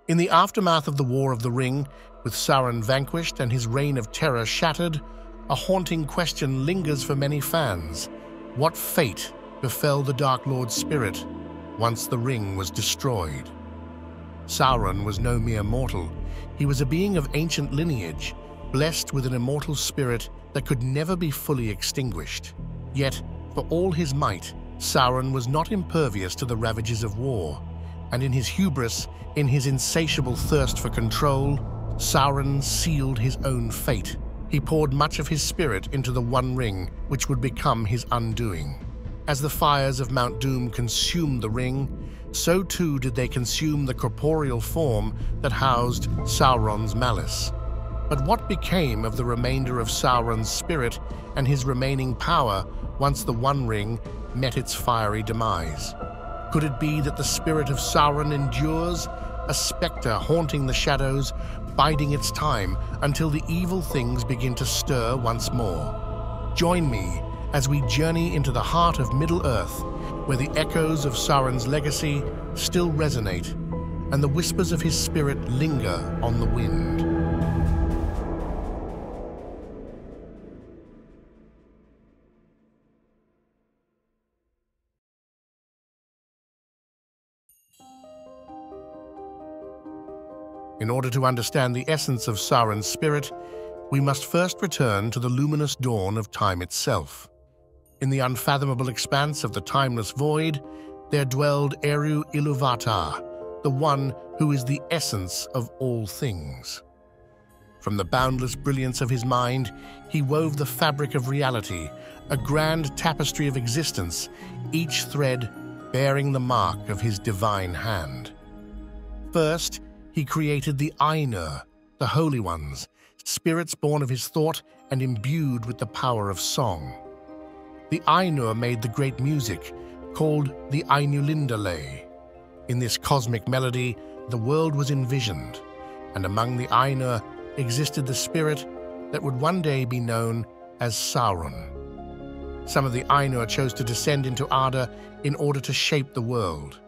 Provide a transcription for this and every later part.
In the aftermath of the War of the Ring, with Sauron vanquished and his reign of terror shattered, a haunting question lingers for many fans. What fate befell the Dark Lord's spirit once the ring was destroyed? Sauron was no mere mortal. He was a being of ancient lineage, blessed with an immortal spirit that could never be fully extinguished. Yet, for all his might, Sauron was not impervious to the ravages of war, and in his hubris, in his insatiable thirst for control, Sauron sealed his own fate. He poured much of his spirit into the One Ring, which would become his undoing. As the fires of Mount Doom consumed the ring, so too did they consume the corporeal form that housed Sauron's malice. But what became of the remainder of Sauron's spirit and his remaining power once the One Ring met its fiery demise? Could it be that the spirit of Sauron endures, a spectre haunting the shadows, biding its time until the evil things begin to stir once more? Join me as we journey into the heart of Middle-earth, where the echoes of Sauron's legacy still resonate and the whispers of his spirit linger on the wind. In order to understand the essence of Sauron's spirit, we must first return to the luminous dawn of time itself. In the unfathomable expanse of the timeless void, there dwelled Eru Iluvatar, the one who is the essence of all things. From the boundless brilliance of his mind, he wove the fabric of reality, a grand tapestry of existence, each thread bearing the mark of his divine hand. First, he created the Ainur, the Holy Ones, spirits born of his thought and imbued with the power of song. The Ainur made the great music, called the Ainulindalë. In this cosmic melody, the world was envisioned, and among the Ainur existed the spirit that would one day be known as Sauron. Some of the Ainur chose to descend into Arda in order to shape the world.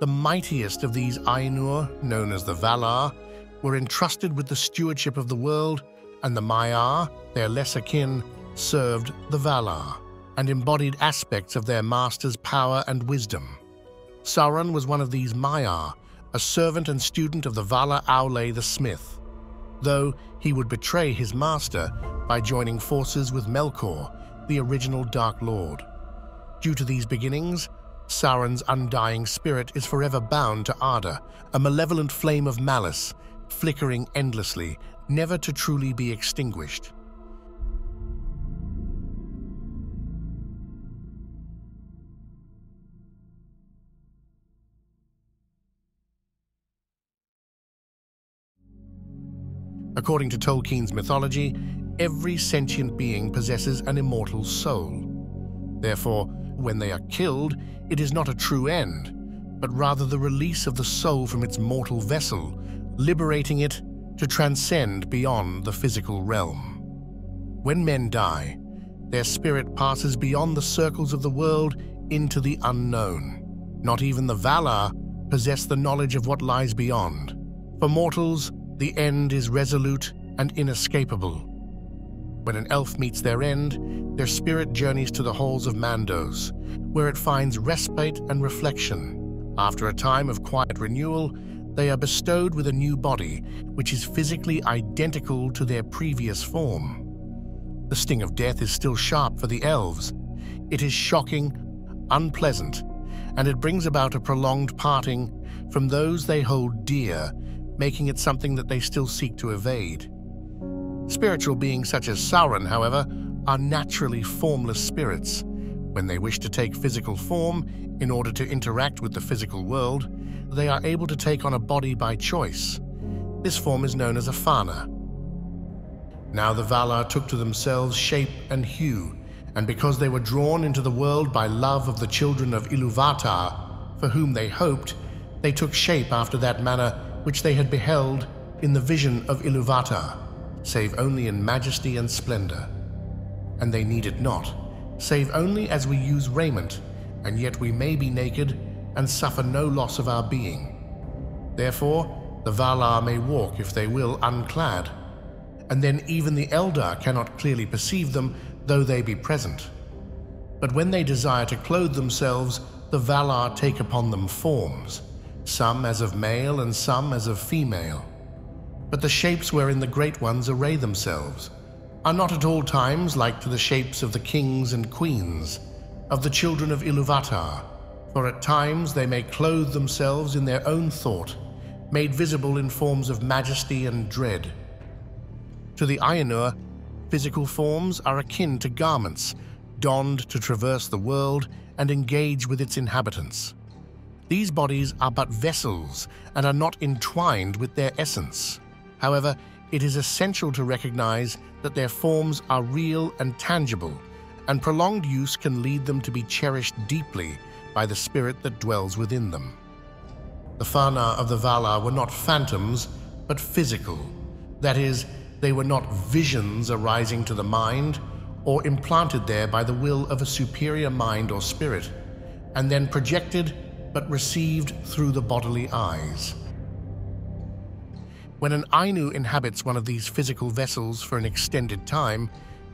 The mightiest of these Ainur, known as the Valar, were entrusted with the stewardship of the world, and the Maiar, their lesser kin, served the Valar and embodied aspects of their master's power and wisdom. Sauron was one of these Maiar, a servant and student of the Valar Aule the Smith, though he would betray his master by joining forces with Melkor, the original Dark Lord. Due to these beginnings, Sauron's undying spirit is forever bound to Arda, a malevolent flame of malice, flickering endlessly, never to truly be extinguished. According to Tolkien's mythology, every sentient being possesses an immortal soul. Therefore, when they are killed, it is not a true end, but rather the release of the soul from its mortal vessel, liberating it to transcend beyond the physical realm. When men die, their spirit passes beyond the circles of the world into the unknown. Not even the Valar possess the knowledge of what lies beyond. For mortals, the end is resolute and inescapable. When an elf meets their end, their spirit journeys to the halls of Mandos, where it finds respite and reflection. After a time of quiet renewal, they are bestowed with a new body, which is physically identical to their previous form. The sting of death is still sharp for the elves. It is shocking, unpleasant, and it brings about a prolonged parting from those they hold dear, making it something that they still seek to evade. Spiritual beings such as Sauron, however, are naturally formless spirits. When they wish to take physical form in order to interact with the physical world, they are able to take on a body by choice. This form is known as a Fana. Now the Valar took to themselves shape and hue, and because they were drawn into the world by love of the children of Iluvatar, for whom they hoped, they took shape after that manner which they had beheld in the vision of Iluvatar, save only in majesty and splendor. And they need it not, save only as we use raiment, and yet we may be naked and suffer no loss of our being. Therefore, The Valar may walk, if they will, unclad, and then even the Eldar cannot clearly perceive them, though they be present. But when they desire to clothe themselves, the Valar take upon them forms, some as of male and some as of female. But the shapes wherein the Great Ones array themselves are not at all times like to the shapes of the kings and queens, of the children of Iluvatar, for at times they may clothe themselves in their own thought, made visible in forms of majesty and dread. To the Ainur, physical forms are akin to garments, donned to traverse the world and engage with its inhabitants. These bodies are but vessels and are not entwined with their essence. However, it is essential to recognize that their forms are real and tangible, and prolonged use can lead them to be cherished deeply by the spirit that dwells within them. The Fana of the Valar were not phantoms, but physical. That is, they were not visions arising to the mind or implanted there by the will of a superior mind or spirit, and then projected but received through the bodily eyes. When an Ainu inhabits one of these physical vessels for an extended time,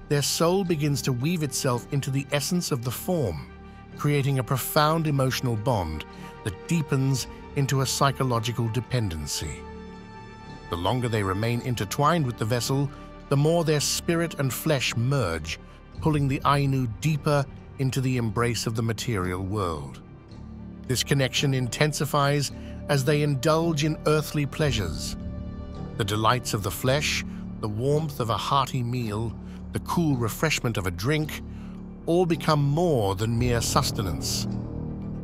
their soul begins to weave itself into the essence of the form, creating a profound emotional bond that deepens into a psychological dependency. The longer they remain intertwined with the vessel, the more their spirit and flesh merge, pulling the Ainu deeper into the embrace of the material world. This connection intensifies as they indulge in earthly pleasures. The delights of the flesh, the warmth of a hearty meal, the cool refreshment of a drink, all become more than mere sustenance.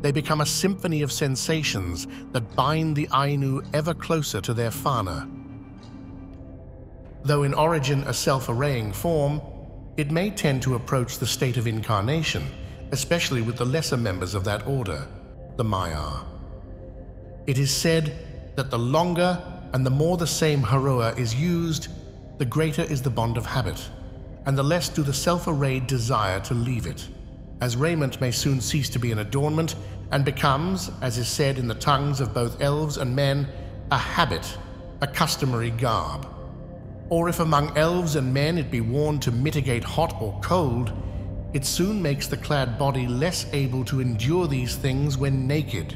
They become a symphony of sensations that bind the Ainu ever closer to their Fana. Though in origin a self-arraying form, it may tend to approach the state of incarnation, especially with the lesser members of that order, the Maiar. It is said that the longer and the more the same Haroa is used, the greater is the bond of habit, and the less do the self-arrayed desire to leave it, as raiment may soon cease to be an adornment and becomes, as is said in the tongues of both elves and men, a habit, a customary garb. Or if among elves and men it be worn to mitigate hot or cold, it soon makes the clad body less able to endure these things when naked.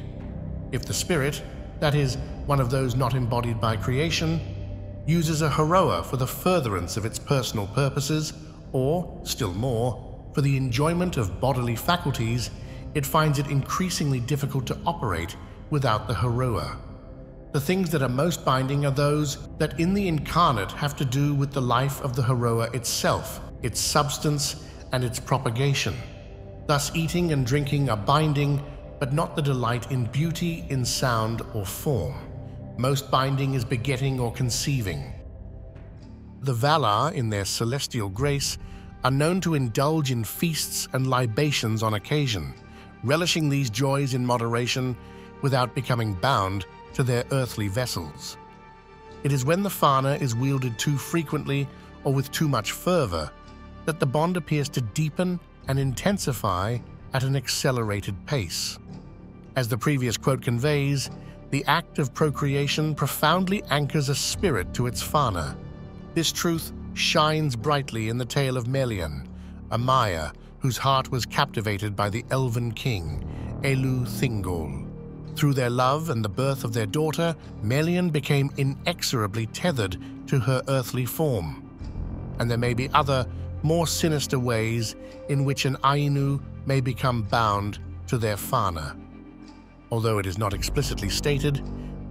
If the spirit, that is, one of those not embodied by creation, uses a Haroa for the furtherance of its personal purposes, or, still more, for the enjoyment of bodily faculties, it finds it increasingly difficult to operate without the Haroa. The things that are most binding are those that in the incarnate have to do with the life of the Haroa itself, its substance, and its propagation. Thus eating and drinking are binding, but not the delight in beauty, in sound, or form. Most binding is begetting or conceiving. The Valar, in their celestial grace, are known to indulge in feasts and libations on occasion, relishing these joys in moderation without becoming bound to their earthly vessels. It is when the Fana is wielded too frequently or with too much fervor that the bond appears to deepen and intensify at an accelerated pace. As the previous quote conveys, the act of procreation profoundly anchors a spirit to its Fana. This truth shines brightly in the tale of Melian, a Maya whose heart was captivated by the elven king, Elu Thingol. Through their love and the birth of their daughter, Melian became inexorably tethered to her earthly form. And there may be other, more sinister ways in which an Ainu may become bound to their Fana. Although it is not explicitly stated,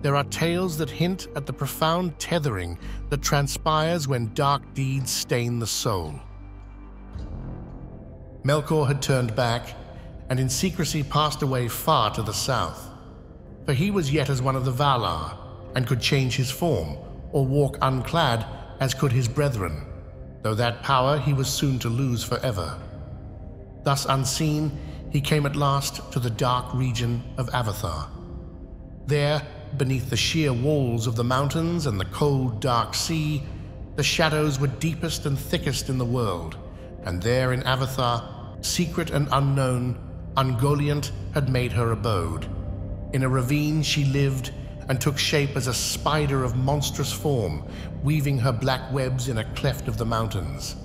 there are tales that hint at the profound tethering that transpires when dark deeds stain the soul. Melkor had turned back and in secrecy passed away far to the south, for he was yet as one of the Valar and could change his form or walk unclad as could his brethren, though that power he was soon to lose forever. Thus unseen, he came at last to the dark region of Avathar. There, beneath the sheer walls of the mountains and the cold, dark sea, the shadows were deepest and thickest in the world, and there in Avathar, secret and unknown, Ungoliant had made her abode. In a ravine she lived, and took shape as a spider of monstrous form, weaving her black webs in a cleft of the mountains.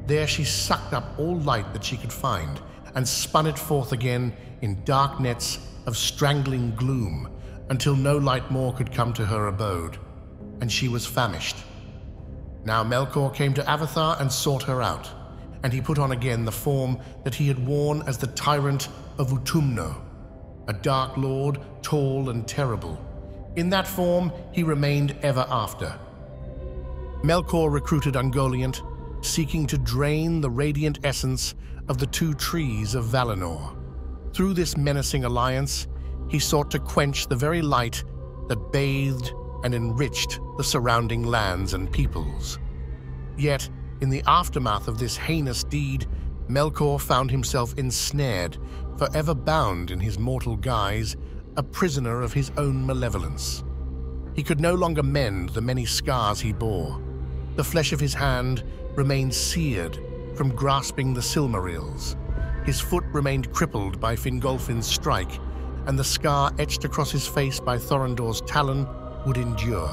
There she sucked up all light that she could find and spun it forth again in dark nets of strangling gloom until no light more could come to her abode, and she was famished. Now Melkor came to Avathar and sought her out, and he put on again the form that he had worn as the tyrant of Utumno, a dark lord, tall and terrible. In that form he remained ever after. Melkor recruited Ungoliant, seeking to drain the radiant essence of the two trees of Valinor. Through this menacing alliance, he sought to quench the very light that bathed and enriched the surrounding lands and peoples. Yet, in the aftermath of this heinous deed, Melkor found himself ensnared, forever bound in his mortal guise, a prisoner of his own malevolence. He could no longer mend the many scars he bore. The flesh of his hand remained seared from grasping the Silmarils. His foot remained crippled by Fingolfin's strike, and the scar etched across his face by Thorondor's talon would endure.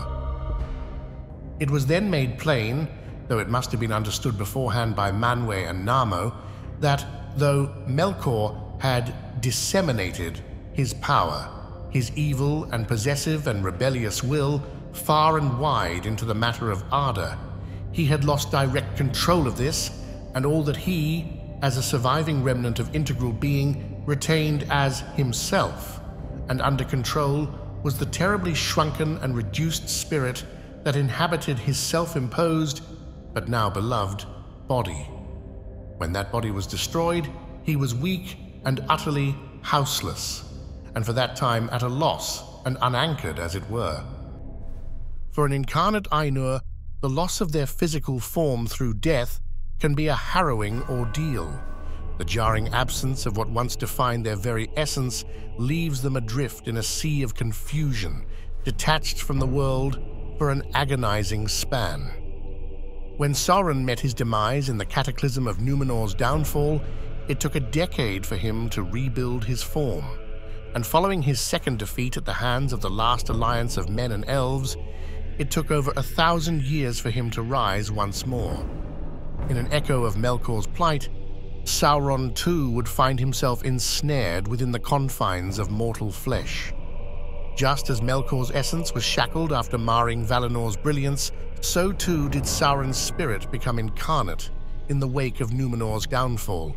It was then made plain, though it must have been understood beforehand by Manwë and Namo, that though Melkor had disseminated his power, his evil and possessive and rebellious will, far and wide into the matter of Arda, he had lost direct control of this, and all that he, as a surviving remnant of integral being, retained as himself, and under control was the terribly shrunken and reduced spirit that inhabited his self-imposed, but now beloved, body. When that body was destroyed, he was weak and utterly houseless, and for that time at a loss and unanchored, as it were. For an incarnate Ainur, the loss of their physical form through death can be a harrowing ordeal. The jarring absence of what once defined their very essence leaves them adrift in a sea of confusion, detached from the world for an agonizing span. When Sauron met his demise in the cataclysm of Numenor's downfall, it took a decade for him to rebuild his form, and following his second defeat at the hands of the last alliance of men and elves, it took over 1,000 years for him to rise once more. In an echo of Melkor's plight, Sauron too would find himself ensnared within the confines of mortal flesh. Just as Melkor's essence was shackled after marring Valinor's brilliance, so too did Sauron's spirit become incarnate in the wake of Numenor's downfall.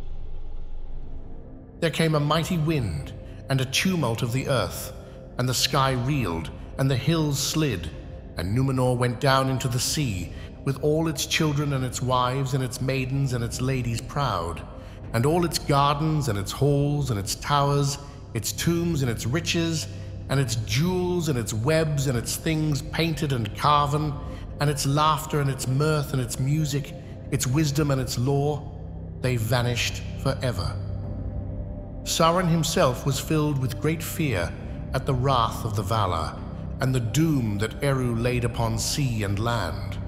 There came a mighty wind and a tumult of the earth, and the sky reeled, and the hills slid, and Numenor went down into the sea, with all its children and its wives and its maidens and its ladies proud, and all its gardens and its halls and its towers, its tombs and its riches, and its jewels and its webs and its things painted and carven, and its laughter and its mirth and its music, its wisdom and its lore, they vanished forever. Sauron himself was filled with great fear at the wrath of the Valar, and the doom that Eru laid upon sea and land.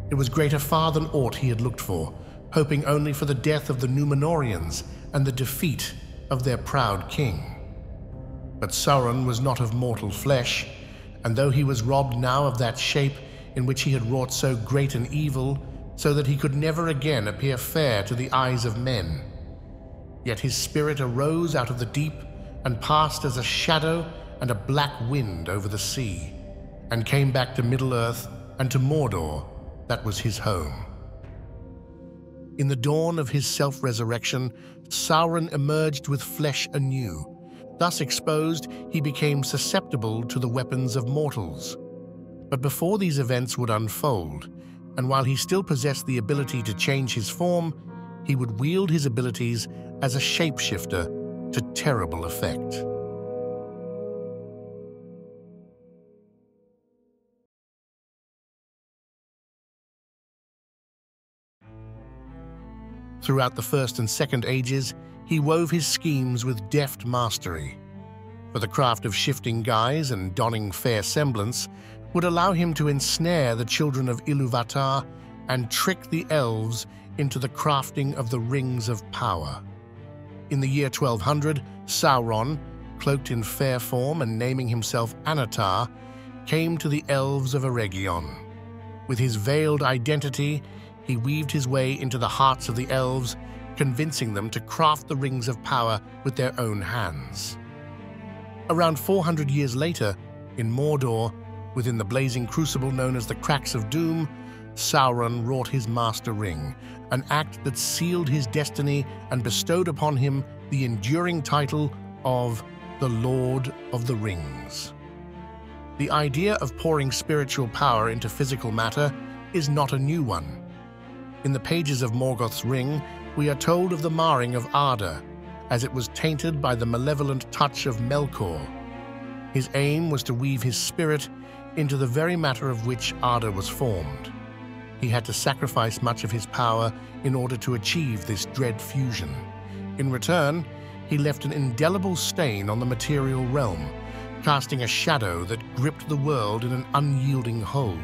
It was greater far than aught he had looked for, hoping only for the death of the Númenóreans and the defeat of their proud king. But Sauron was not of mortal flesh, and though he was robbed now of that shape in which he had wrought so great an evil, so that he could never again appear fair to the eyes of men, yet his spirit arose out of the deep and passed as a shadow and a black wind over the sea, and came back to Middle-earth and to Mordor, that was his home. In the dawn of his self-resurrection, Sauron emerged with flesh anew. Thus exposed, he became susceptible to the weapons of mortals. But before these events would unfold, and while he still possessed the ability to change his form, he would wield his abilities as a shapeshifter to terrible effect. Throughout the First and Second Ages, he wove his schemes with deft mastery. For the craft of shifting guise and donning fair semblance would allow him to ensnare the children of Ilúvatar and trick the elves into the crafting of the Rings of Power. In the year 1200, Sauron, cloaked in fair form and naming himself Anatar, came to the elves of Eregion. With his veiled identity, he weaved his way into the hearts of the elves, convincing them to craft the rings of power with their own hands. Around 400 years later, in Mordor, within the blazing crucible known as the Cracks of Doom, Sauron wrought his master ring, an act that sealed his destiny and bestowed upon him the enduring title of the Lord of the Rings. The idea of pouring spiritual power into physical matter is not a new one. In the pages of Morgoth's Ring, we are told of the marring of Arda, as it was tainted by the malevolent touch of Melkor. His aim was to weave his spirit into the very matter of which Arda was formed. He had to sacrifice much of his power in order to achieve this dread fusion. In return, he left an indelible stain on the material realm, casting a shadow that gripped the world in an unyielding hold.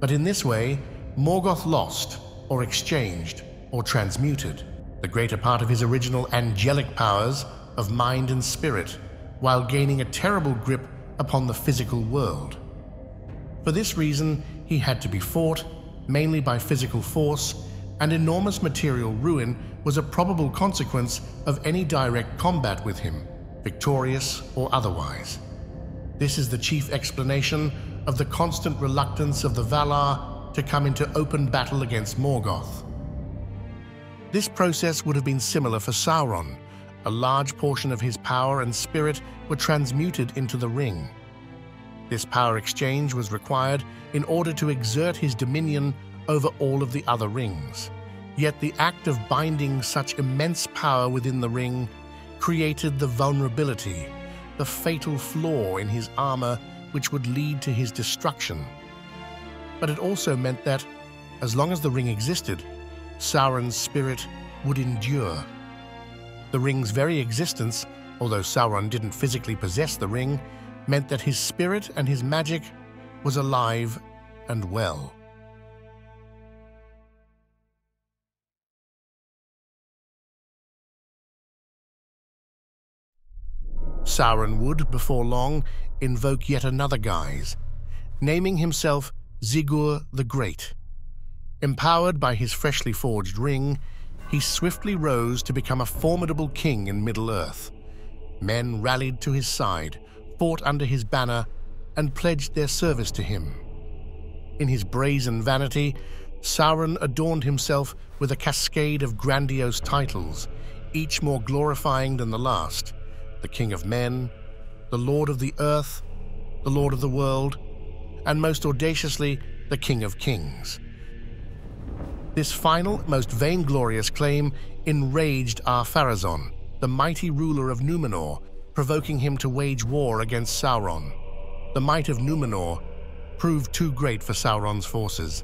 But in this way, Morgoth lost, or exchanged, or transmuted the greater part of his original angelic powers of mind and spirit, while gaining a terrible grip upon the physical world. For this reason, he had to be fought, mainly by physical force, and enormous material ruin was a probable consequence of any direct combat with him, victorious or otherwise. This is the chief explanation of the constant reluctance of the Valar to come into open battle against Morgoth. This process would have been similar for Sauron. A large portion of his power and spirit were transmuted into the ring. This power exchange was required in order to exert his dominion over all of the other rings. Yet the act of binding such immense power within the ring created the vulnerability, the fatal flaw in his armor which would lead to his destruction. But it also meant that, as long as the ring existed, Sauron's spirit would endure. The ring's very existence, although Sauron didn't physically possess the ring, meant that his spirit and his magic was alive and well. Sauron would, before long, invoke yet another guise, naming himself Zigur the Great. Empowered by his freshly forged ring, he swiftly rose to become a formidable king in Middle-earth. Men rallied to his side, fought under his banner, and pledged their service to him. In his brazen vanity, Sauron adorned himself with a cascade of grandiose titles, each more glorifying than the last: the King of Men, the Lord of the Earth, the Lord of the World, and most audaciously, the King of Kings. This final, most vainglorious claim enraged Ar-Pharazôn, the mighty ruler of Númenor, provoking him to wage war against Sauron. The might of Númenor proved too great for Sauron's forces.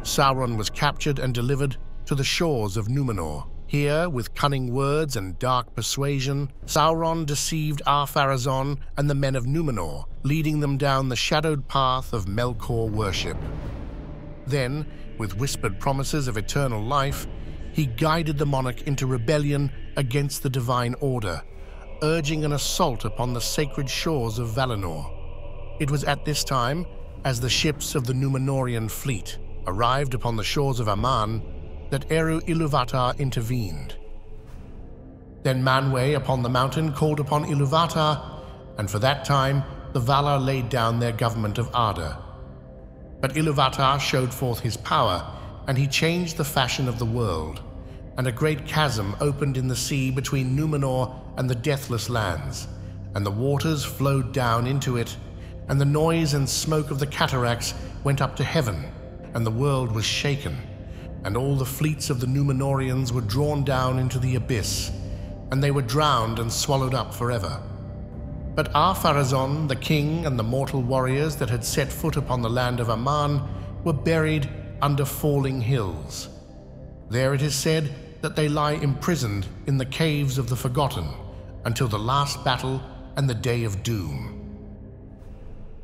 Sauron was captured and delivered to the shores of Númenor. Here, with cunning words and dark persuasion, Sauron deceived Ar-Pharazôn and the men of Númenor, leading them down the shadowed path of Melkor worship. Then, with whispered promises of eternal life, he guided the monarch into rebellion against the divine order, urging an assault upon the sacred shores of Valinor. It was at this time, as the ships of the Númenorian fleet arrived upon the shores of Aman, that Eru Ilúvatar intervened. Then Manwë upon the mountain called upon Ilúvatar, and for that time the Valar laid down their government of Arda. But Ilúvatar showed forth his power, and he changed the fashion of the world, and a great chasm opened in the sea between Númenor and the Deathless Lands, and the waters flowed down into it, and the noise and smoke of the cataracts went up to heaven, and the world was shaken, and all the fleets of the Númenorians were drawn down into the abyss, and they were drowned and swallowed up forever. But Ar-Pharazôn, the king, and the mortal warriors that had set foot upon the land of Aman were buried under falling hills. There it is said that they lie imprisoned in the caves of the Forgotten until the last battle and the day of doom.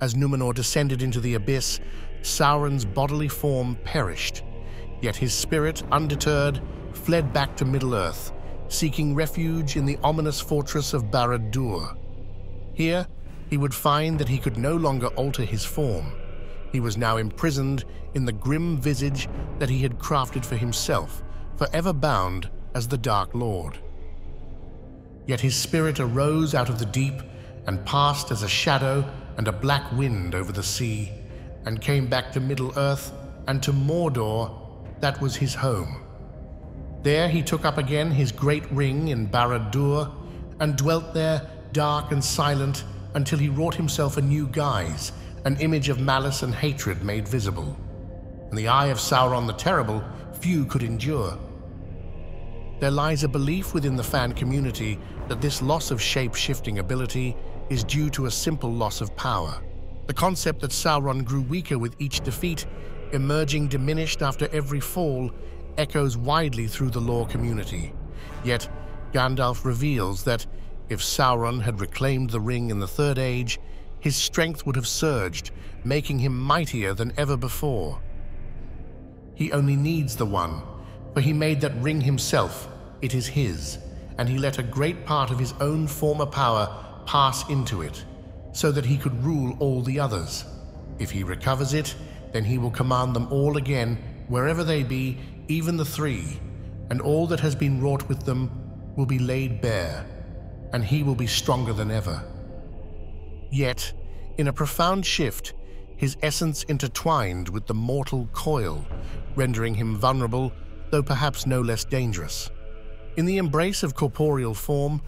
As Númenor descended into the abyss, Sauron's bodily form perished, yet his spirit, undeterred, fled back to Middle-earth, seeking refuge in the ominous fortress of Barad-dûr. Here, he would find that he could no longer alter his form. He was now imprisoned in the grim visage that he had crafted for himself, forever bound as the Dark Lord. Yet his spirit arose out of the deep and passed as a shadow and a black wind over the sea, and came back to Middle-earth and to Mordor, that was his home. There he took up again his great ring in Barad-dûr, and dwelt there dark and silent until he wrought himself a new guise, an image of malice and hatred made visible. In the eye of Sauron the Terrible, few could endure. There lies a belief within the fan community that this loss of shape-shifting ability is due to a simple loss of power. The concept that Sauron grew weaker with each defeat, emerging diminished after every fall, echoes widely through the lore community. Yet, Gandalf reveals that if Sauron had reclaimed the ring in the Third Age, his strength would have surged, making him mightier than ever before. He only needs the one, for he made that ring himself. It is his, and he let a great part of his own former power pass into it, so that he could rule all the others. If he recovers it, then he will command them all again, wherever they be, even the three, and all that has been wrought with them will be laid bare, and he will be stronger than ever. Yet, in a profound shift, his essence intertwined with the mortal coil, rendering him vulnerable, though perhaps no less dangerous. In the embrace of corporeal form,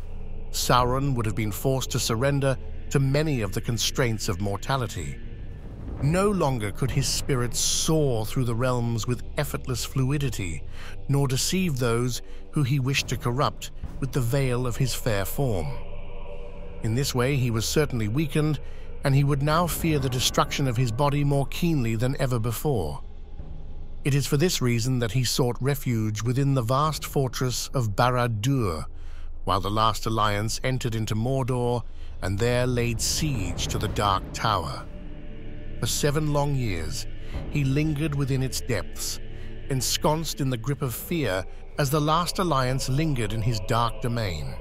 Sauron would have been forced to surrender to many of the constraints of mortality. No longer could his spirit soar through the realms with effortless fluidity, nor deceive those who he wished to corrupt with the veil of his fair form. In this way, he was certainly weakened, and he would now fear the destruction of his body more keenly than ever before. It is for this reason that he sought refuge within the vast fortress of Barad-dûr, while the last alliance entered into Mordor and there laid siege to the Dark Tower. For 7 long years, he lingered within its depths, ensconced in the grip of fear as the last alliance lingered in his dark domain.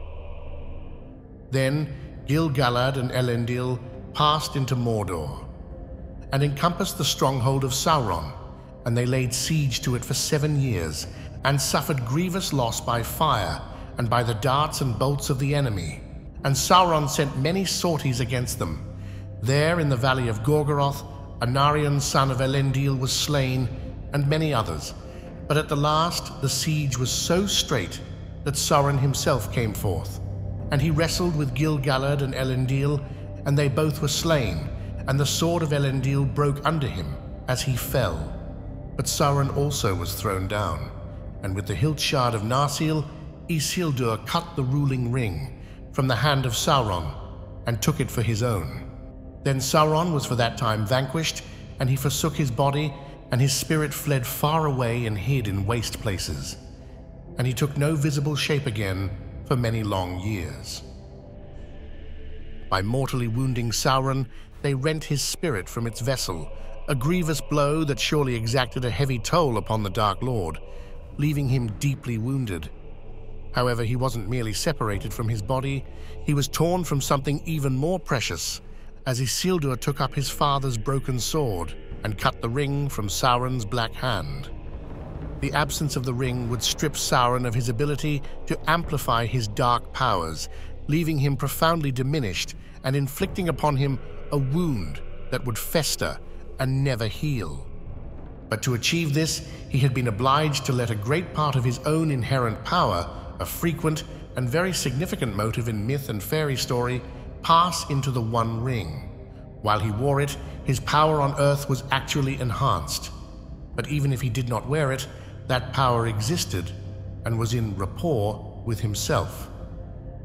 Then Gil-galad and Elendil passed into Mordor and encompassed the stronghold of Sauron, and they laid siege to it for 7 years and suffered grievous loss by fire and by the darts and bolts of the enemy. And Sauron sent many sorties against them. There in the valley of Gorgoroth, Anarion, son of Elendil, was slain, and many others. But at the last, the siege was so strait that Sauron himself came forth. And he wrestled with Gil-galad and Elendil, and they both were slain, and the sword of Elendil broke under him as he fell. But Sauron also was thrown down, and with the hilt shard of Narsil, Isildur cut the ruling ring from the hand of Sauron and took it for his own. Then Sauron was for that time vanquished, and he forsook his body, and his spirit fled far away and hid in waste places. And he took no visible shape again for many long years. By mortally wounding Sauron, they rent his spirit from its vessel, a grievous blow that surely exacted a heavy toll upon the Dark Lord, leaving him deeply wounded. However, he wasn't merely separated from his body, he was torn from something even more precious, as Isildur took up his father's broken sword and cut the ring from Sauron's black hand. The absence of the ring would strip Sauron of his ability to amplify his dark powers, leaving him profoundly diminished and inflicting upon him a wound that would fester and never heal. But to achieve this, he had been obliged to let a great part of his own inherent power, a frequent and very significant motive in myth and fairy story, pass into the One Ring. While he wore it, his power on Earth was actually enhanced. But even if he did not wear it, that power existed and was in rapport with himself.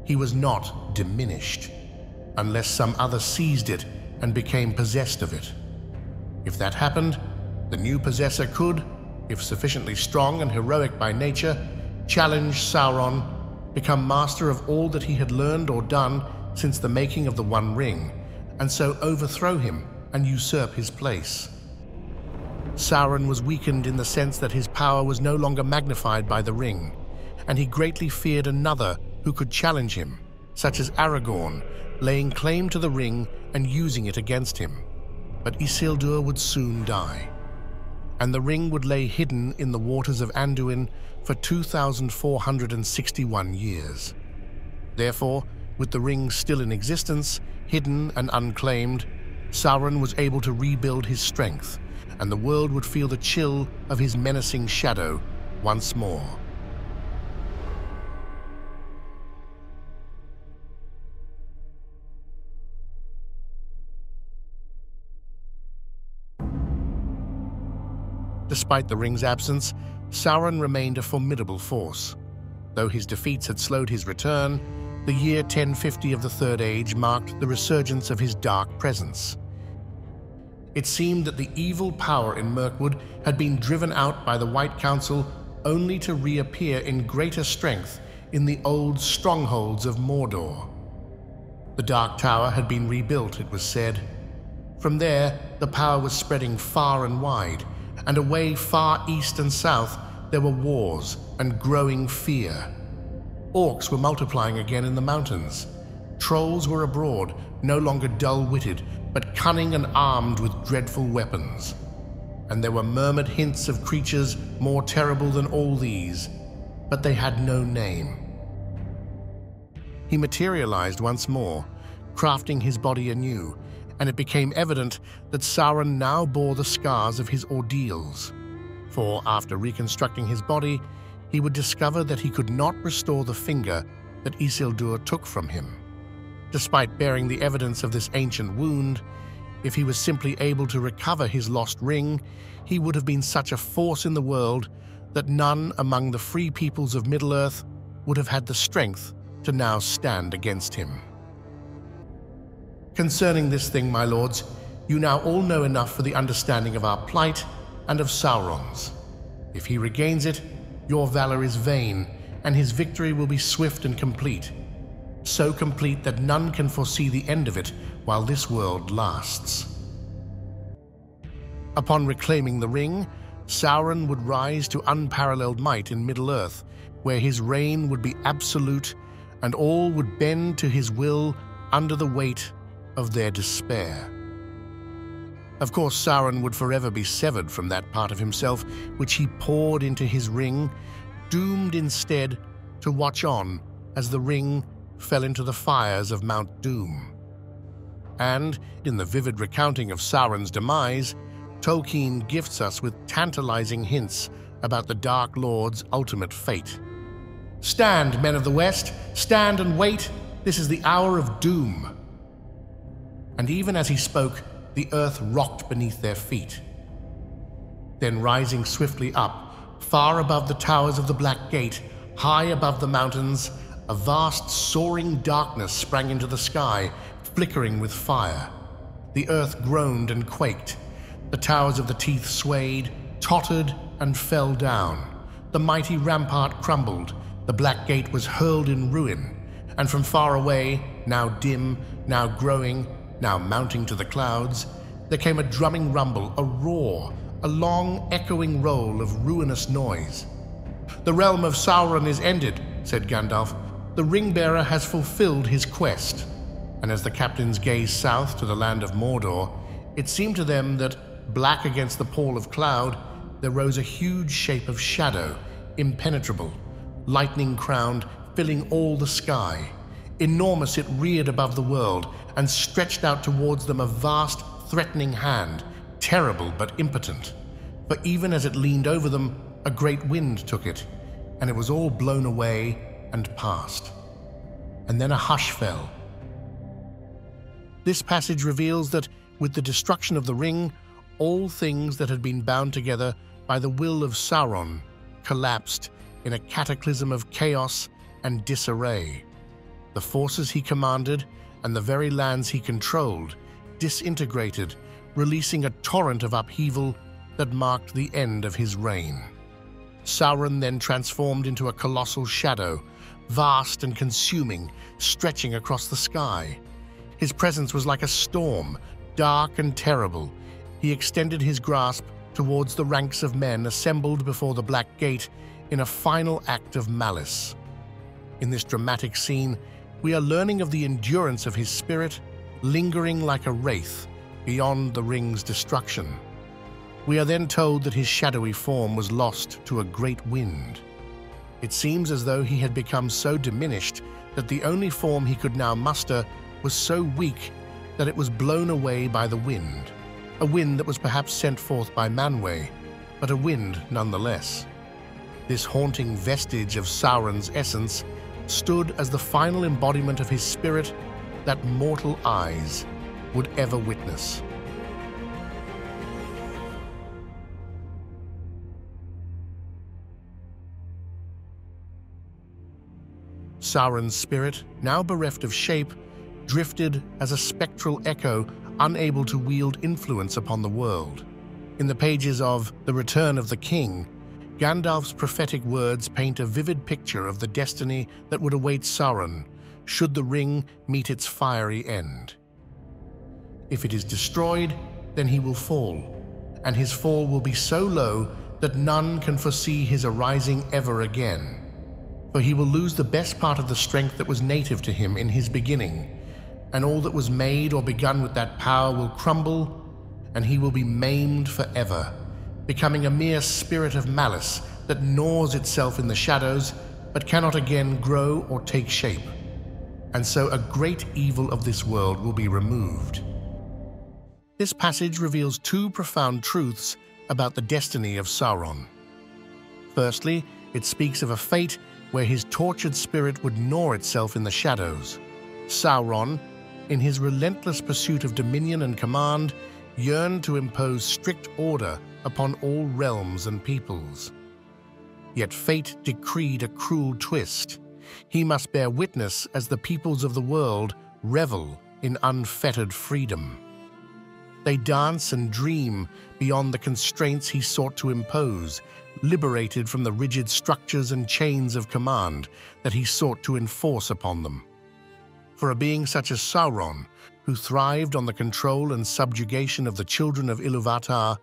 He was not diminished, unless some other seized it and became possessed of it. If that happened, the new possessor could, if sufficiently strong and heroic by nature, challenge Sauron, become master of all that he had learned or done since the making of the One Ring, and so overthrow him and usurp his place. Sauron was weakened in the sense that his power was no longer magnified by the ring, and he greatly feared another who could challenge him, such as Aragorn, laying claim to the ring and using it against him. But Isildur would soon die, and the ring would lay hidden in the waters of Anduin for 2,461 years. Therefore, with the ring still in existence, hidden and unclaimed, Sauron was able to rebuild his strength, and the world would feel the chill of his menacing shadow once more. Despite the ring's absence, Sauron remained a formidable force. Though his defeats had slowed his return, the year 1050 of the Third Age marked the resurgence of his dark presence. It seemed that the evil power in Mirkwood had been driven out by the White Council only to reappear in greater strength in the old strongholds of Mordor. The Dark Tower had been rebuilt, it was said. From there, the power was spreading far and wide, and away far east and south there were wars and growing fear. Orcs were multiplying again in the mountains. Trolls were abroad, no longer dull-witted, but cunning and armed with dreadful weapons. And there were murmured hints of creatures more terrible than all these, but they had no name. He materialized once more, crafting his body anew, and it became evident that Sauron now bore the scars of his ordeals. For after reconstructing his body, he would discover that he could not restore the finger that Isildur took from him. Despite bearing the evidence of this ancient wound, if he was simply able to recover his lost ring, he would have been such a force in the world that none among the free peoples of Middle-earth would have had the strength to now stand against him. Concerning this thing, my lords, you now all know enough for the understanding of our plight and of Sauron's. If he regains it, your valor is vain, and his victory will be swift and complete. So complete that none can foresee the end of it while this world lasts. Upon reclaiming the ring, Sauron would rise to unparalleled might in Middle-earth, where his reign would be absolute and all would bend to his will under the weight of their despair. Of course, Sauron would forever be severed from that part of himself which he poured into his ring, doomed instead to watch on as the ring fell into the fires of Mount Doom. And, in the vivid recounting of Sauron's demise, Tolkien gifts us with tantalizing hints about the Dark Lord's ultimate fate. "Stand, men of the West, stand and wait, this is the hour of doom." And even as he spoke, the earth rocked beneath their feet. Then rising swiftly up, far above the towers of the Black Gate, high above the mountains, a vast soaring darkness sprang into the sky, flickering with fire. The earth groaned and quaked. The towers of the Teeth swayed, tottered, and fell down. The mighty rampart crumbled. The Black Gate was hurled in ruin. And from far away, now dim, now growing, now mounting to the clouds, there came a drumming rumble, a roar, a long echoing roll of ruinous noise. "The realm of Sauron is ended," said Gandalf. "The ring-bearer has fulfilled his quest." And as the captains gazed south to the land of Mordor, it seemed to them that, black against the pall of cloud, there rose a huge shape of shadow, impenetrable, lightning-crowned, filling all the sky. Enormous it reared above the world, and stretched out towards them a vast, threatening hand, terrible but impotent. For even as it leaned over them, a great wind took it, and it was all blown away and past. And then a hush fell. This passage reveals that, with the destruction of the ring, all things that had been bound together by the will of Sauron collapsed in a cataclysm of chaos and disarray. The forces he commanded and the very lands he controlled disintegrated, releasing a torrent of upheaval that marked the end of his reign. Sauron then transformed into a colossal shadow, vast and consuming, stretching across the sky. His presence was like a storm, dark and terrible. He extended his grasp towards the ranks of men assembled before the Black Gate in a final act of malice. In this dramatic scene, we are learning of the endurance of his spirit, lingering like a wraith beyond the ring's destruction. We are then told that his shadowy form was lost to a great wind. It seems as though he had become so diminished that the only form he could now muster was so weak that it was blown away by the wind, a wind that was perhaps sent forth by Manwë, but a wind nonetheless. This haunting vestige of Sauron's essence stood as the final embodiment of his spirit that mortal eyes would ever witness. Sauron's spirit, now bereft of shape, drifted as a spectral echo, unable to wield influence upon the world. In the pages of The Return of the King, Gandalf's prophetic words paint a vivid picture of the destiny that would await Sauron should the ring meet its fiery end. If it is destroyed, then he will fall, and his fall will be so low that none can foresee his arising ever again. For he will lose the best part of the strength that was native to him in his beginning, and all that was made or begun with that power will crumble, and he will be maimed forever, becoming a mere spirit of malice that gnaws itself in the shadows, but cannot again grow or take shape. And so a great evil of this world will be removed. This passage reveals two profound truths about the destiny of Sauron. Firstly, it speaks of a fate where his tortured spirit would gnaw itself in the shadows. Sauron, in his relentless pursuit of dominion and command, yearned to impose strict order upon all realms and peoples. Yet fate decreed a cruel twist. He must bear witness as the peoples of the world revel in unfettered freedom. They dance and dream beyond the constraints he sought to impose, liberated from the rigid structures and chains of command that he sought to enforce upon them. For a being such as Sauron, who thrived on the control and subjugation of the children of Ilúvatar,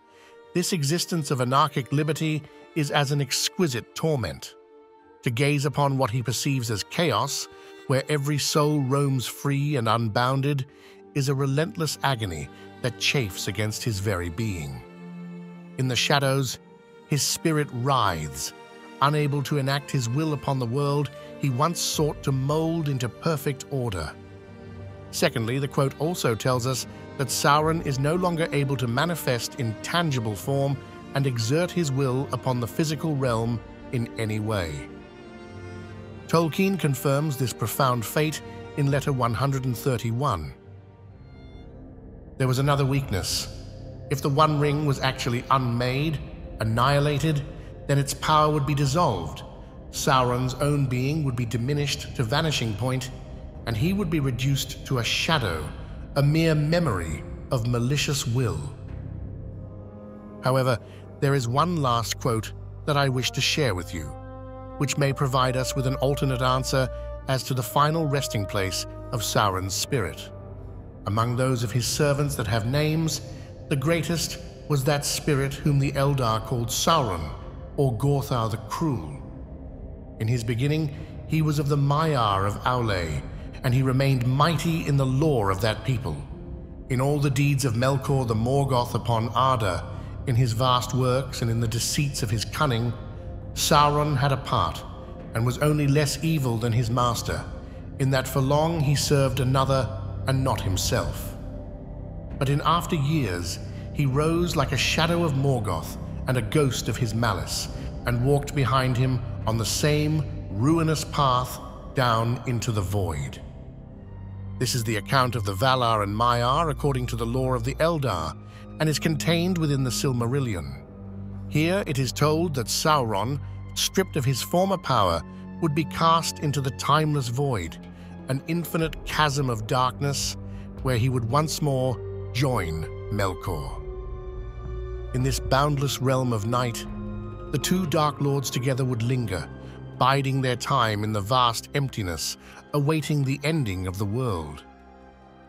this existence of anarchic liberty is as an exquisite torment. To gaze upon what he perceives as chaos, where every soul roams free and unbounded, is a relentless agony that chafes against his very being. In the shadows, his spirit writhes, unable to enact his will upon the world he once sought to mold into perfect order. Secondly, the quote also tells us that Sauron is no longer able to manifest in tangible form and exert his will upon the physical realm in any way. Tolkien confirms this profound fate in letter 131. There was another weakness. If the One Ring was actually unmade, annihilated, then its power would be dissolved. Sauron's own being would be diminished to vanishing point, and he would be reduced to a shadow, a mere memory of malicious will. However, there is one last quote that I wish to share with you, which may provide us with an alternate answer as to the final resting place of Sauron's spirit. Among those of his servants that have names, the greatest was that spirit whom the Eldar called Sauron, or Gorthar the Cruel. In his beginning, he was of the Maiar of Aule, and he remained mighty in the lore of that people. In all the deeds of Melkor the Morgoth upon Arda, in his vast works and in the deceits of his cunning, Sauron had a part, and was only less evil than his master, in that for long he served another and not himself. But in after years, he rose like a shadow of Morgoth and a ghost of his malice, and walked behind him on the same ruinous path down into the void. This is the account of the Valar and Maiar according to the lore of the Eldar, and is contained within the Silmarillion. Here it is told that Sauron, stripped of his former power, would be cast into the timeless void, an infinite chasm of darkness, where he would once more join Melkor. In this boundless realm of night, the two Dark Lords together would linger, biding their time in the vast emptiness, awaiting the ending of the world.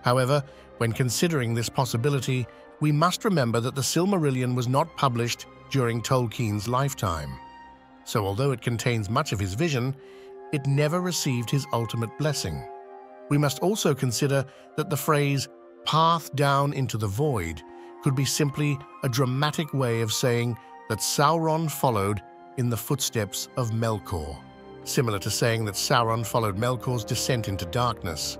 However, when considering this possibility, we must remember that the Silmarillion was not published during Tolkien's lifetime. so although it contains much of his vision, it never received his ultimate blessing. We must also consider that the phrase, "path down into the void," could be simply a dramatic way of saying that Sauron followed in the footsteps of Melkor, similar to saying that Sauron followed Melkor's descent into darkness.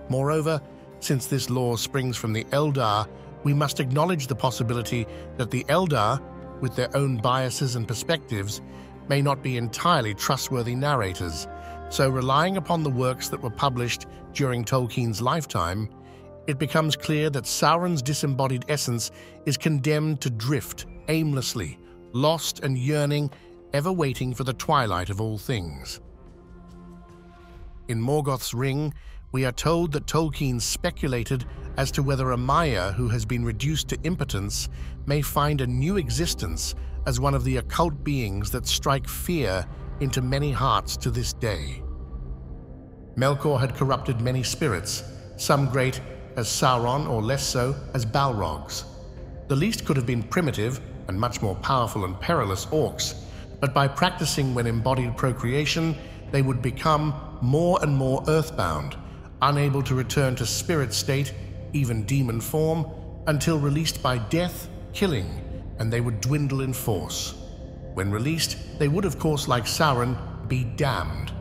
Moreover, since this lore springs from the Eldar, we must acknowledge the possibility that the Eldar, with their own biases and perspectives, may not be entirely trustworthy narrators, so relying upon the works that were published during Tolkien's lifetime, it becomes clear that Sauron's disembodied essence is condemned to drift aimlessly, lost and yearning, ever waiting for the twilight of all things. In Morgoth's Ring, we are told that Tolkien speculated as to whether a Maya who has been reduced to impotence may find a new existence as one of the occult beings that strike fear into many hearts to this day. Melkor had corrupted many spirits, some great as Sauron or less so as Balrogs. The least could have been primitive and much more powerful and perilous orcs, but by practicing when embodied procreation, they would become more and more earthbound, unable to return to spirit state, even demon form, until released by death, killing, and they would dwindle in force. When released, they would, of course, like Sauron, be damned.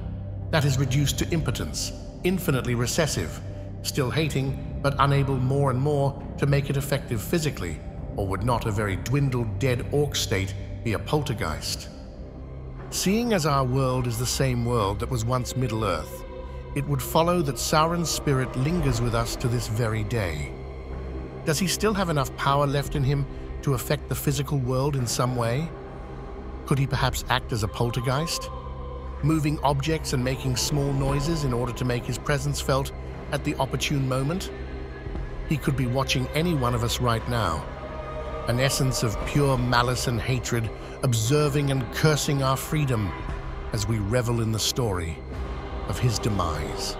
That is reduced to impotence, infinitely recessive, still hating, but unable more and more to make it effective physically, or would not a very dwindled dead orc state be a poltergeist? Seeing as our world is the same world that was once Middle-earth, it would follow that Sauron's spirit lingers with us to this very day. Does he still have enough power left in him to affect the physical world in some way? Could he perhaps act as a poltergeist, moving objects and making small noises in order to make his presence felt at the opportune moment? He could be watching any one of us right now, an essence of pure malice and hatred, observing and cursing our freedom as we revel in the story of his demise.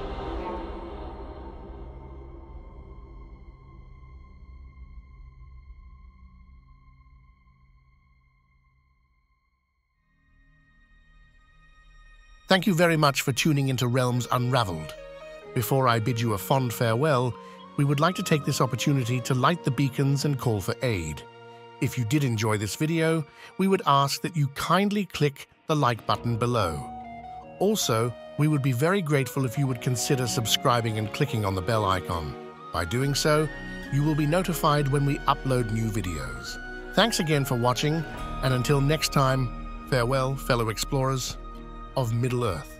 Thank you very much for tuning into Realms Unraveled. Before I bid you a fond farewell, we would like to take this opportunity to light the beacons and call for aid. If you did enjoy this video, we would ask that you kindly click the like button below. Also, we would be very grateful if you would consider subscribing and clicking on the bell icon. By doing so, you will be notified when we upload new videos. Thanks again for watching, and until next time, farewell, fellow explorers of Middle-earth.